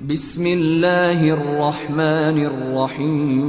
بسم اللہ الرحمن الرحیم۔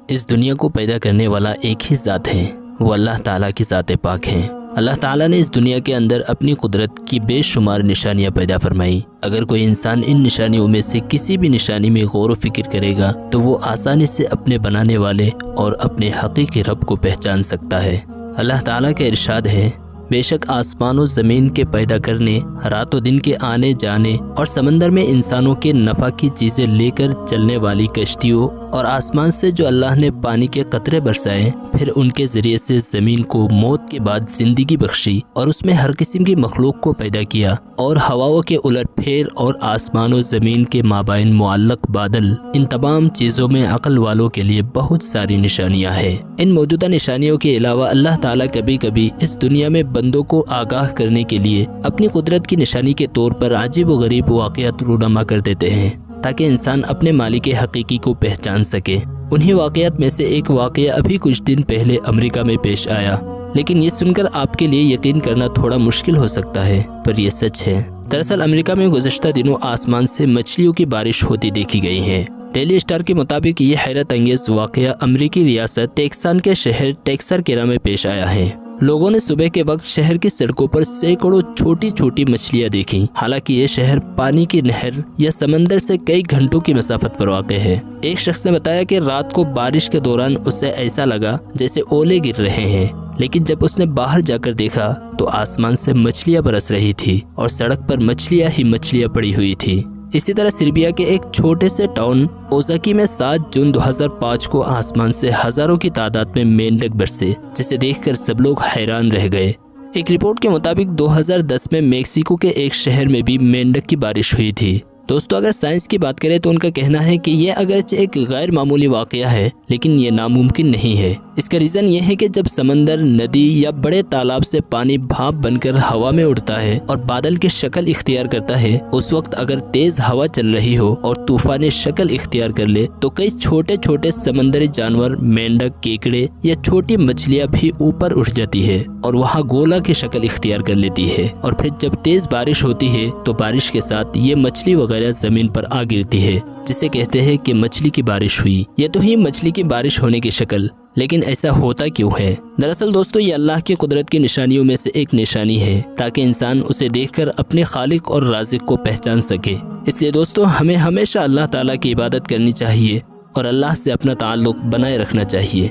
اس دنیا کو پیدا کرنے والا ایک ہی ذات ہے، وہ اللہ تعالیٰ کی ذات پاک ہیں۔ اللہ تعالیٰ نے اس دنیا کے اندر اپنی قدرت کی بے شمار نشانیاں پیدا فرمائی۔ اگر کوئی انسان ان نشانیوں میں سے کسی بھی نشانی میں غور و فکر کرے گا تو وہ آسانی سے اپنے بنانے والے اور اپنے حقیقی رب کو پہچان سکتا ہے۔ اللہ تعالیٰ کا ارشاد ہے، بے شک آسمان و زمین کے پیدا کرنے، رات و دن کے آنے جانے اور سمندر میں انسانوں کے نفع کی چیزیں لے کر چلنے والی کشتیوں اور آسمان سے جو اللہ نے پانی کے قطرے برسائے، پھر ان کے ذریعے سے زمین کو موت کے بعد زندگی بخشی اور اس میں ہر قسم کی مخلوق کو پیدا کیا، اور ہواؤں کے الٹ پھیر اور آسمان و زمین کے مابین معلق بادل، ان تمام چیزوں میں عقل والوں کے لیے بہت ساری نشانیاں ہیں۔ ان موجودہ نشانیوں کے علاوہ اللہ تعالیٰ کبھی کبھی اس دنیا میں بندوں کو آگاہ کرنے کے لیے اپنی قدرت کی نشانی کے طور پر عجیب و غریب واقعات رونما کر دیتے ہیں تاکہ انسان اپنے مالک حقیقی کو پہچان سکے۔ انہی واقعات میں سے ایک واقعہ ابھی کچھ دن پہلے امریکہ میں پیش آیا، لیکن یہ سن کر آپ کے لیے یقین کرنا تھوڑا مشکل ہو سکتا ہے، پر یہ سچ ہے۔ دراصل امریکہ میں گزشتہ دنوں آسمان سے مچھلیوں کی بارش ہوتی دیکھی گئی ہے۔ ڈیلی اسٹار کے مطابق یہ حیرت انگیز واقعہ امریکی ریاست ٹیکسان کے شہر ٹیکسارکیرا میں پیش آیا ہے۔ لوگوں نے صبح کے وقت شہر کی سڑکوں پر سینکڑوں چھوٹی چھوٹی مچھلیاں دیکھیں، حالانکہ یہ شہر پانی کی نہر یا سمندر سے کئی گھنٹوں کی مسافت پر واقع ہے۔ ایک شخص نے بتایا کہ رات کو بارش کے دوران اسے ایسا لگا جیسے اولے گر رہے ہیں، لیکن جب اس نے باہر جا کر دیکھا تو آسمان سے مچھلیاں برس رہی تھی اور سڑک پر مچھلیاں ہی مچھلیاں پڑی ہوئی تھی۔ اسی طرح سربیا کے ایک چھوٹے سے ٹاؤن اوزاکی میں 7 جون 2005 کو آسمان سے ہزاروں کی تعداد میں مینڈک برسے، جسے دیکھ کر سب لوگ حیران رہ گئے۔ ایک رپورٹ کے مطابق 2010 میں میکسیکو کے ایک شہر میں بھی مینڈک کی بارش ہوئی تھی۔ دوستو، اگر سائنس کی بات کریں تو ان کا کہنا ہے کہ یہ اگرچہ ایک غیر معمولی واقعہ ہے، لیکن یہ ناممکن نہیں ہے۔ اس کا ریزن یہ ہے کہ جب سمندر، ندی یا بڑے تالاب سے پانی بھاپ بن کر ہوا میں اڑتا ہے اور بادل کی شکل اختیار کرتا ہے، اس وقت اگر تیز ہوا چل رہی ہو اور طوفانی شکل اختیار کر لے تو کئی چھوٹے چھوٹے سمندری جانور، مینڈک، کیکڑے یا چھوٹی مچھلیاں بھی اوپر اٹھ جاتی ہے اور وہاں گولا کی شکل اختیار کر لیتی ہے، اور پھر جب تیز بارش ہوتی ہے تو بارش کے ساتھ یہ مچھلی وغیرہ زمین پر آ گرتی ہے، جسے کہتے ہیں کہ مچھلی کی بارش ہوئی۔ یہ تو ہی مچھلی کی بارش ہونے کی شکل، لیکن ایسا ہوتا کیوں ہے؟ دراصل دوستو، یہ اللہ کی قدرت کی نشانیوں میں سے ایک نشانی ہے تاکہ انسان اسے دیکھ کر اپنے خالق اور رازق کو پہچان سکے۔ اس لیے دوستو، ہمیں ہمیشہ اللہ تعالیٰ کی عبادت کرنی چاہیے اور اللہ سے اپنا تعلق بنائے رکھنا چاہیے۔